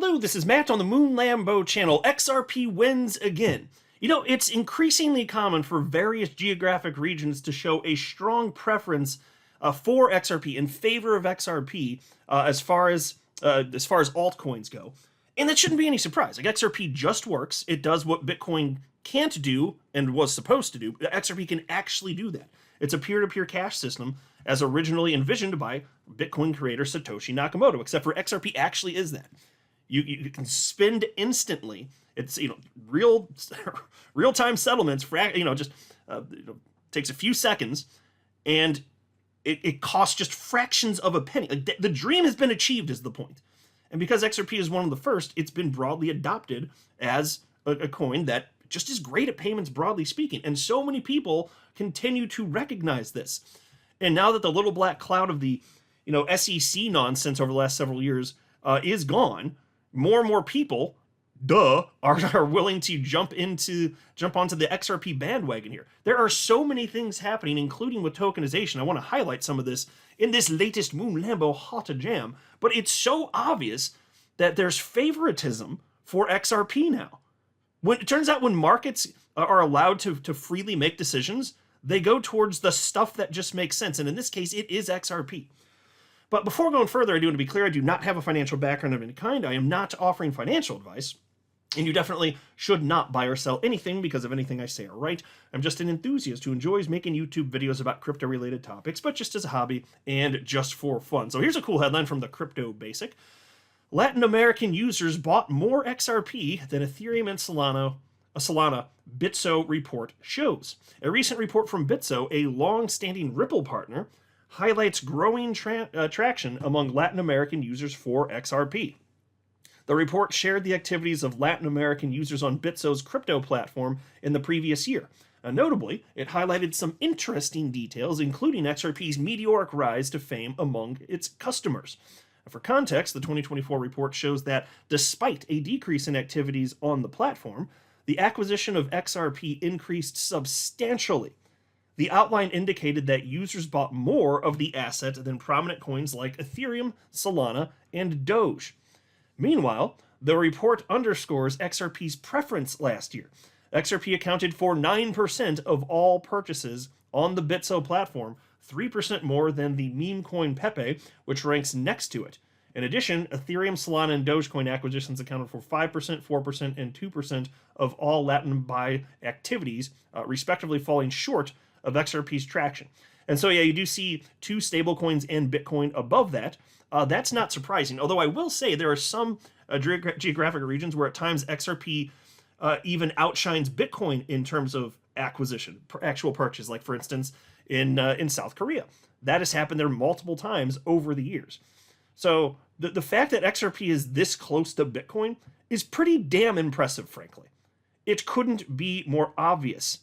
Hello, this is Matt on the Moon Lambo channel. XRP wins again. You know, it's increasingly common for various geographic regions to show a strong preference for XRP, in favor of XRP, as far as altcoins go. And that shouldn't be any surprise. Like, XRP just works. It does what Bitcoin can't do and was supposed to do. XRP can actually do that. It's a peer-to-peer cash system as originally envisioned by Bitcoin creator Satoshi Nakamoto, except for XRP actually is that. You can spend instantly. It's, real-time settlements, takes a few seconds, and it costs just fractions of a penny. Like, the dream has been achieved is the point. And because XRP is one of the first, it's been broadly adopted as a coin that just is great at payments, broadly speaking. And so many people continue to recognize this. And now that the little black cloud of the, SEC nonsense over the last several years is gone, more and more people, are willing to jump onto the XRP bandwagon here. There are so many things happening, including with tokenization. I want to highlight some of this in this latest Moon Lambo hot jam, but it's so obvious that there's favoritism for XRP now. It turns out when markets are allowed to freely make decisions, they go towards the stuff that just makes sense, and in this case, it is XRP. But before going further, I do want to be clear, I do not have a financial background of any kind. I am not offering financial advice, and you definitely should not buy or sell anything because of anything I say or write. I'm just an enthusiast who enjoys making YouTube videos about crypto-related topics, but just as a hobby and just for fun. So here's a cool headline from the Crypto Basic. Latin American users bought more XRP than Ethereum and Solana, Bitso report shows. A recent report from Bitso, a long-standing Ripple partner, highlights growing traction among Latin American users for XRP. The report shared the activities of Latin American users on Bitso's crypto platform in the previous year. Notably, it highlighted some interesting details, including XRP's meteoric rise to fame among its customers. For context, the 2024 report shows that despite a decrease in activities on the platform, the acquisition of XRP increased substantially. The outline indicated that users bought more of the asset than prominent coins like Ethereum, Solana, and Doge. Meanwhile, the report underscores XRP's preference last year. XRP accounted for 9% of all purchases on the Bitso platform, 3% more than the meme coin Pepe, which ranks next to it. In addition, Ethereum, Solana, and Dogecoin acquisitions accounted for 5%, 4%, and 2% of all Latin buy activities, respectively falling short of XRP's traction. And so, yeah, you do see two stablecoins and Bitcoin above that. That's not surprising, although I will say there are some geographic regions where at times XRP even outshines Bitcoin in terms of acquisition, actual purchase, like for instance in South Korea. That has happened there multiple times over the years. So the fact that XRP is this close to Bitcoin is pretty damn impressive, frankly. It couldn't be more obvious.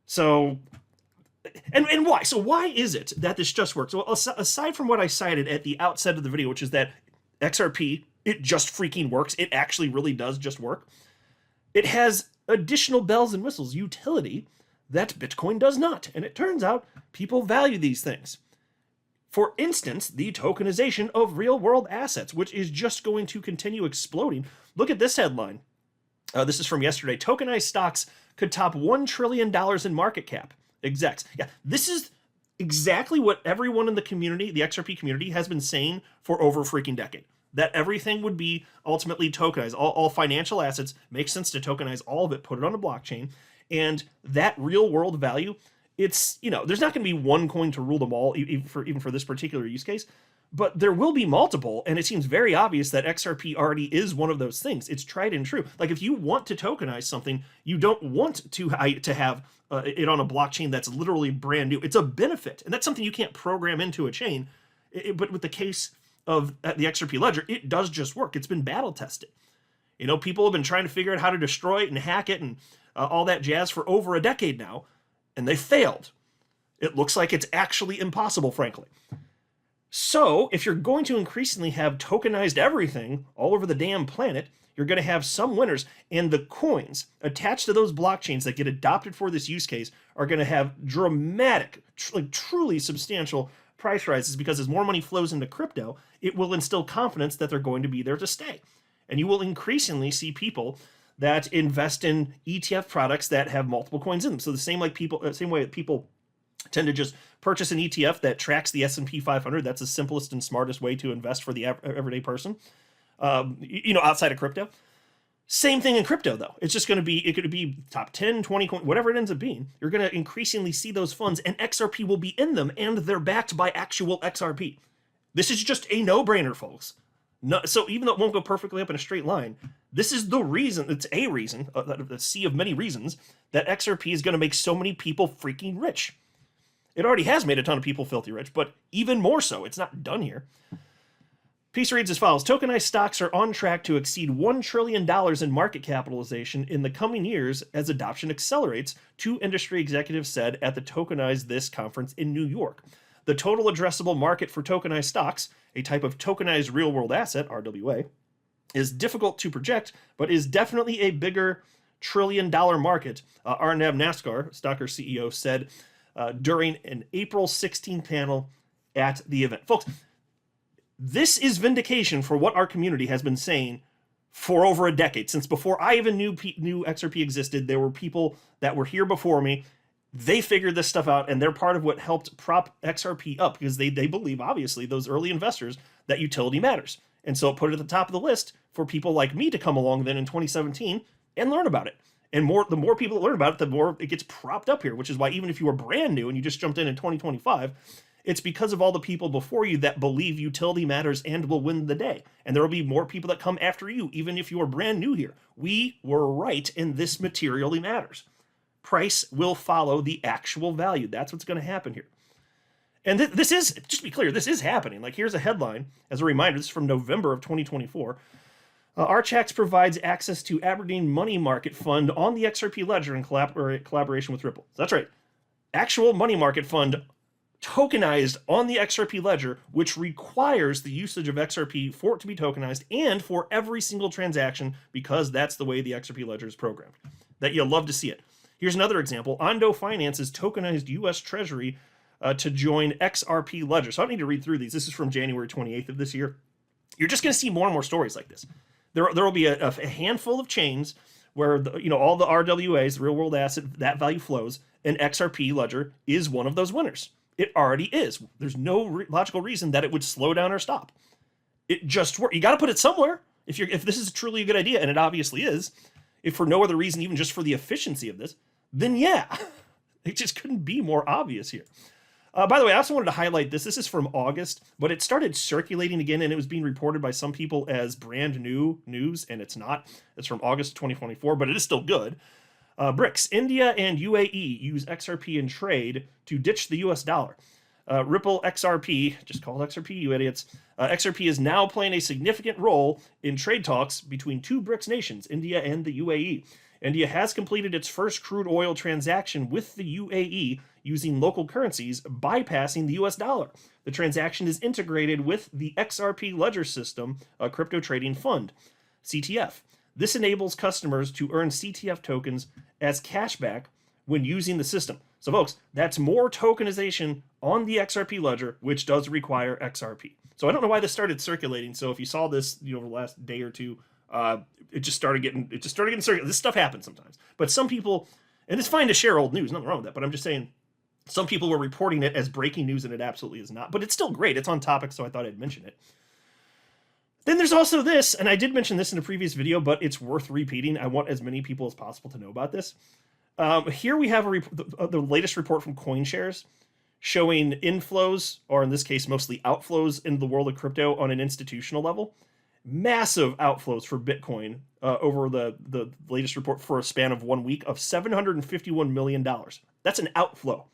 So, and why? So why is it that this just works? Well, aside from what I cited at the outset of the video, which is that XRP, it just freaking works. It actually really does just work. It has additional bells and whistles, utility, that Bitcoin does not. And it turns out people value these things. For instance, the tokenization of real-world assets, which is just going to continue exploding. Look at this headline. This is from yesterday. Tokenized stocks could top $1 trillion in market cap. Execs. Yeah, this is exactly what everyone in the community, the XRP community, has been saying for over a freaking decade. That everything would be ultimately tokenized. All financial assets, makes sense to tokenize all of it, put it on a blockchain. And that real-world value, it's, there's not going to be one coin to rule them all, even for this particular use case. But there will be multiple, and it seems very obvious that XRP already is one of those things. It's tried and true. Like, if you want to tokenize something, you don't want to have it on a blockchain that's literally brand new. It's a benefit, and that's something you can't program into a chain. But with the case of the XRP ledger, it does just work. It's been battle tested. People have been trying to figure out how to destroy it and hack it and all that jazz for over a decade now, and they failed. It looks like it's actually impossible, frankly. So, if you're going to increasingly have tokenized everything all over the damn planet, you're going to have some winners, and the coins attached to those blockchains that get adopted for this use case are going to have dramatic, truly substantial price rises because as more money flows into crypto, it will instill confidence that they're going to be there to stay. And you will increasingly see people that invest in ETF products that have multiple coins in them. So the same way that people tend to just purchase an ETF that tracks the S&P 500. That's the simplest and smartest way to invest for the everyday person, outside of crypto. Same thing in crypto, though. It's just going to be, it could be top 10, 20, whatever it ends up being. You're going to increasingly see those funds, and XRP will be in them, and they're backed by actual XRP. This is just a no-brainer, folks. No, so even though it won't go perfectly up in a straight line, this is the reason, it's a reason, the sea of many reasons, that XRP is going to make so many people freaking rich. It already has made a ton of people filthy rich, but even more so. It's not done here. Piece reads as follows. Tokenized stocks are on track to exceed $1 trillion in market capitalization in the coming years as adoption accelerates, two industry executives said at the Tokenize This conference in New York. The total addressable market for tokenized stocks, a type of tokenized real-world asset, RWA, is difficult to project, but is definitely a bigger trillion-dollar market, Arnav Naskar, Stocker CEO, said during an April 16 panel at the event. Folks, this is vindication for what our community has been saying for over a decade. Since before I even knew XRP existed, there were people that were here before me. They figured this stuff out, and they're part of what helped prop XRP up because they believe, obviously, those early investors, that utility matters. And so it put it at the top of the list for people like me to come along then in 2017 and learn about it. And the more people that learn about it, the more it gets propped up here, which is why even if you were brand new and you just jumped in 2025, it's because of all the people before you that believe utility matters and will win the day. And there will be more people that come after you, even if you are brand new here. We were right, and this materially matters. Price will follow the actual value. That's what's going to happen here. And this is, just to be clear, this is happening. Like, here's a headline as a reminder. This is from November of 2024. Archax provides access to Aberdeen Money Market Fund on the XRP ledger in collaboration with Ripple. That's right. Actual money market fund tokenized on the XRP ledger, which requires the usage of XRP for it to be tokenized and for every single transaction, because that's the way the XRP ledger is programmed. That you'll love to see it. Here's another example. Ondo finances tokenized U.S. Treasury to join XRP ledger. So I don't need to read through these. This is from January 28th of this year. You're just going to see more and more stories like this. There will be a handful of chains where all the RWAs, the real world asset, that value flows, and XRP ledger is one of those winners. It already is. There's no logical reason that it would slow down or stop. It just works. You got to put it somewhere. If this is truly a good idea, and it obviously is, if for no other reason, even just for the efficiency of this, then yeah, it just couldn't be more obvious here. By the way, I also wanted to highlight this. This is from August, but it started circulating again, and it was being reported by some people as brand new news, and it's not. It's from August 2024, but it is still good. BRICS, India and UAE use XRP in trade to ditch the US dollar. Ripple XRP, just called XRP, you idiots. XRP is now playing a significant role in trade talks between two BRICS nations, India and the UAE. India has completed its first crude oil transaction with the UAE using local currencies, bypassing the US dollar. The transaction is integrated with the XRP Ledger System, a crypto trading fund, CTF. This enables customers to earn CTF tokens as cashback when using the system. So folks, that's more tokenization on the XRP ledger, which does require XRP. So I don't know why this started circulating. So if you saw this, over the last day or two, it just started getting circulated. This stuff happens sometimes. But some people, and it's fine to share old news, nothing wrong with that, but I'm just saying some people were reporting it as breaking news and it absolutely is not. But it's still great. It's on topic, so I thought I'd mention it. Then there's also this, and I did mention this in a previous video, but it's worth repeating. I want as many people as possible to know about this. Here we have the latest report from CoinShares showing inflows, or in this case, mostly outflows into the world of crypto on an institutional level. Massive outflows for Bitcoin over the latest report for a span of 1 week of $751 million. That's an outflow.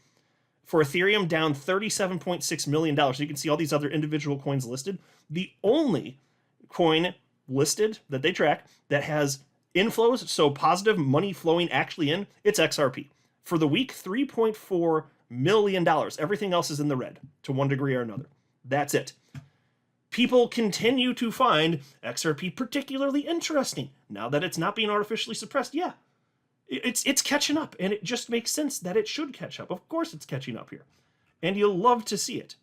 For Ethereum, down $37.6 million. So you can see all these other individual coins listed. The only coin listed that they track that has inflows, so positive money flowing actually in, it's XRP. For the week, $3.4 million. Everything else is in the red to one degree or another. That's it. People continue to find XRP particularly interesting. Now that it's not being artificially suppressed, yeah, it's catching up, and it just makes sense that it should catch up. Of course it's catching up here, and you'll love to see it.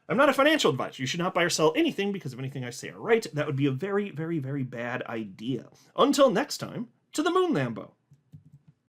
I'm not a financial advisor. You should not buy or sell anything because if anything I say are right, that would be a very, very, very bad idea. Until next time, to the moon, Lambo.